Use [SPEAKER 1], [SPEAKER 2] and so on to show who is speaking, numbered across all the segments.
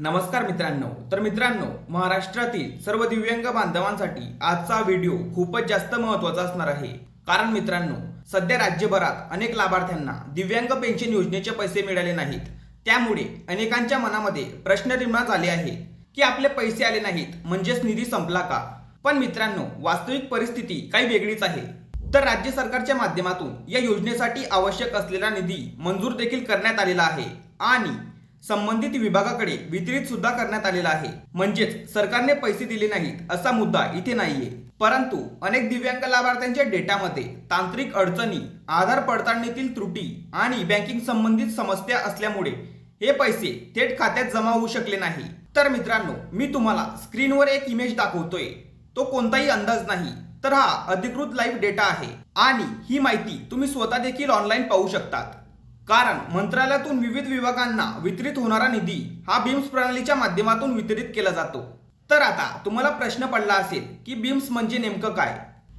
[SPEAKER 1] नमस्कार मित्रांनो, महाराष्ट्रातील सर्व दिव्यांग बांधवांसाठी आजचा व्हिडिओ खूपच जास्त महत्त्वाचा असणार आहे। कारण मित्रांनो, सध्या राज्यभरात अनेक लाभार्थ्यांना दिव्यांग पेन्शन योजनेचे पैसे मिळाले नाहीत। त्यामुळे अनेकांच्या मनामध्ये प्रश्न निर्माण झाले आहे की आपले पैसे आले नाहीत म्हणजेच निधी संपला का? पण मित्रांनो, वास्तविक परिस्थिती काही वेगळीच आहे। तर राज्य सरकारच्या माध्यमातून या योजनेसाठी आवश्यक असलेला निधी मंजूर देखील करण्यात आलेला आहे आणि संबंधित विभागाकडे वितरित सुद्धा करण्यात आलेला आहे। म्हणजेच सरकारने पैसे दिले नाहीत असा मुद्दा इथे नाहीये। परंतु अनेक दिव्यांग लाभार्थ्यांच्या डेटामध्ये तांत्रिक अडचणी, आधार पडताळणीतील त्रुटी आणि बँकिंग संबंधित समस्या असल्यामुळे हे पैसे थेट खात्यात जमा होऊ शकले नाही। तर मित्रांनो, मी तुम्हाला स्क्रीनवर एक इमेज दाखवतोय। तो कोणताही अंदाज नाही, तर हा अधिकृत लाईव्ह डेटा आहे आणि ही माहिती तुम्ही स्वतः देखील ऑनलाईन पाहू शकतात। कारण मंत्रालयातून विविध विभागांना वितरित होणारा निधी हा बीम्स प्रणालीच्या माध्यमातून वितरित केला जातो। तर आता तुम्हाला प्रश्न पडला असेल की बीम्स म्हणजे नेमकं काय?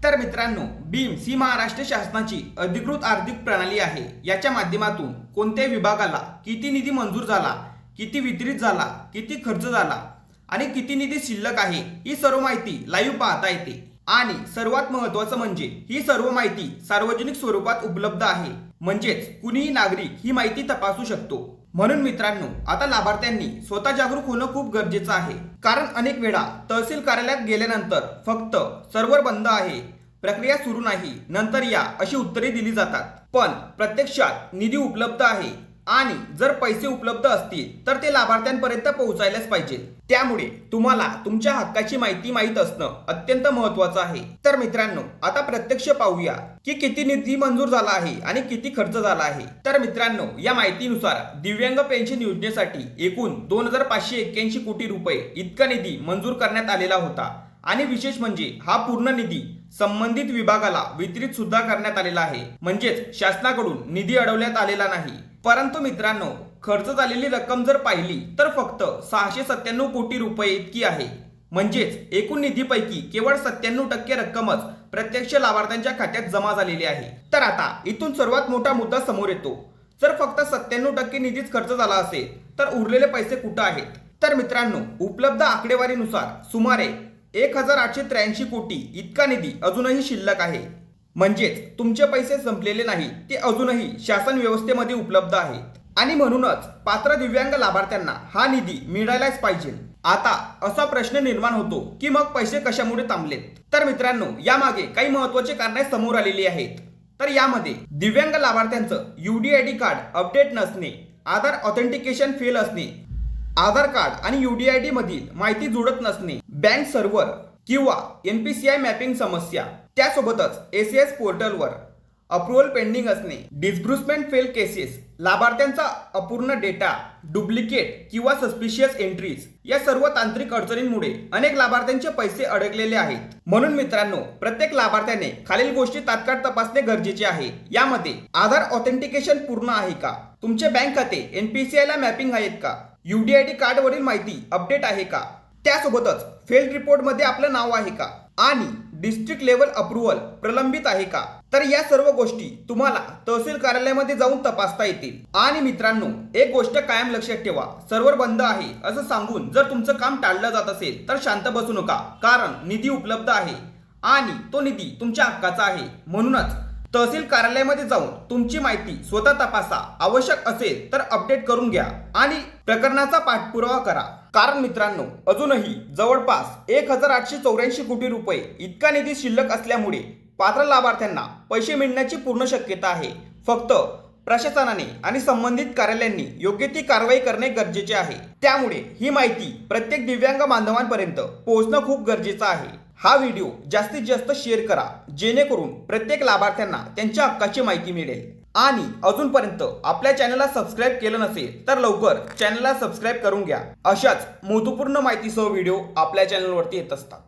[SPEAKER 1] तर मित्रांनो, बीम्स ही महाराष्ट्र शासनाची अधिकृत आर्थिक प्रणाली आहे। याच्या माध्यमातून कोणत्याही विभागाला किती निधी मंजूर झाला, किती वितरित झाला, किती खर्च झाला आणि किती निधी शिल्लक आहे ही सर्व माहिती लाईव्ह पाहता येते। आणि सर्वात महत्त्वाचं म्हणजे ही सर्व माहिती सार्वजनिक स्वरूपात उपलब्ध आहे। म्हणजेच कुणीही नागरिक ही माहिती तपासू शकतो। म्हणून मित्रांनो, आता लाभार्थ्यांनी स्वतः जागरूक होणं खूप गरजेचं आहे। कारण अनेक वेळा तहसील कार्यालयात गेल्यानंतर फक्त सर्व्हर बंद आहे, प्रक्रिया सुरू नाही, नंतर या अशी उत्तरे दिली जातात। पण प्रत्यक्षात निधी उपलब्ध आहे आणि जर पैसे उपलब्ध असतील तर ते लाभार्थ्यांपर्यंत पोहोचायलाच पाहिजे। त्यामुळे तुम्हाला तुमच्या हक्काची माहिती माहीत असणं अत्यंत महत्त्वाचं आहे। तर मित्रांनो, आता प्रत्यक्ष पाहूया की किती निधी मंजूर झाला आहे आणि किती खर्च झाला आहे। तर मित्रांनो, या माहितीनुसार दिव्यांग पेन्शन योजनेसाठी एकूण 2581 कोटी रुपये इतका निधी मंजूर करण्यात आलेला होता। आणि विशेष म्हणजे हा पूर्ण निधी संबंधित विभागाला वितरित सुद्धा करण्यात आलेला आहे। म्हणजेच शासनाकडून निधी अडवण्यात आलेला नाही। परंतु मित्रांनो, खर्च झालेली रक्कम जर पाहिली तर फक्त 697 कोटी रुपये इतकी आहे। म्हणजेच एकूण निधीपैकी केवळ 97% रक्कमच प्रत्यक्ष लाभार्थ्यांच्या खात्यात जमा झालेली आहे। तर आता इथून सर्वात मोठा मुद्दा समोर येतो। जर फक्त 97% निधीच खर्च झाला असेल तर उरलेले पैसे कुठे आहेत? तर मित्रांनो, उपलब्ध आकडेवारीनुसार सुमारे 1883 कोटी इतका निधी अजूनही शिल्लक आहे। म्हणजेच तुमचे पैसे संपलेले नाही, ते अजूनही शासन व्यवस्थेमध्ये उपलब्ध आहेत आणि म्हणूनच पात्र दिव्यांग लाभार्थ्यांना हा निधी मिळायलाच पाहिजे। आता असा प्रश्न निर्माण होतो की मग पैसे कशामुळे थांबलेत? तर मित्रांनो, यामागे काही महत्त्वाचे कारणे समोर आलेली आहेत। तर यामध्ये दिव्यांग लाभार्थ्यांचं UDID कार्ड अपडेट नसणे, आधार ऑथेंटिकेशन फेल असणे, आधार कार्ड आणि UDID मधील माहिती जुळत नसणे, बँक सर्व्हर किंवा NPCI मॅपिंग समस्या, त्यासोबतच ACS पोर्टलवर अप्रूव्हल पेंडिंग असणे, डिस्ब्रुसमेंट फेल केसेस, लाभार्थ्यांचा अपूर्ण डेटा, डुप्लिकेट किंवा सस्पिशियस एंट्रीज, या सर्व तांत्रिक अडचणींमुळे अनेक लाभार्थ्यांचे पैसे अडकलेले आहेत। म्हणून मित्रांनो, प्रत्येक लाभार्थ्याने खालील गोष्टी तात्काळ तपासणे गरजेचे आहे। यामध्ये आधार ऑथेंटिकेशन पूर्ण आहे का? तुमचे बँक खाते NPCI ला मॅपिंग आहेत का? UDID कार्डवरील माहिती अपडेट आहे का? त्यासोबतच फेल रिपोर्ट मध्ये आपलं नाव आहे का? आणि डिस्ट्रिक्ट लेवल अप्रूव्हल प्रलंबित आहे का? तर या सर्व गोष्टी तुम्हाला तहसील कार्यालयामध्ये जाऊन तपासता येतील। आणि मित्रांनो, एक गोष्ट कायम लक्षात ठेवा, सर्व्हर बंद आहे असं सांगून जर तुमचं काम टाळलं जात असेल तर शांत बसू नका। कारण निधी उपलब्ध आहे आणि तो निधी तुमच्या हक्काचा आहे। म्हणूनच तहसील कार्यालयामध्ये जाऊन तुमची माहिती स्वतः तपासा, आवश्यक असेल तर अपडेट करून घ्या आणि प्रकरणाचा पाठपुरावा करा। कारण मित्रांनो, अजूनही जवळपास 1884 कोटी रुपये इतका निधी शिल्लक असल्यामुळे पात्र लाभार्थ्यांना पैसे मिळण्याची पूर्ण शक्यता आहे। फक्त प्रशासनाने आणि संबंधित कार्यालयांनी योग्य ती कारवाई करणे गरजेचे आहे। त्यामुळे ही माहिती प्रत्येक दिव्यांग बांधवांपर्यंत पोहोचणं खूप गरजेचं आहे। हा व्हिडिओ जास्तीत जास्त शेअर करा, जेणेकरून प्रत्येक लाभार्थ्यांना त्यांच्या हक्काची माहिती मिळेल। आणि अजूनपर्यंत आपल्या चॅनलला सबस्क्राईब केलं नसेल तर लवकर चॅनलला सबस्क्राईब करून घ्या। अशाच महत्त्वपूर्ण माहितीसह व्हिडिओ आपल्या चॅनलवरती येत असतात।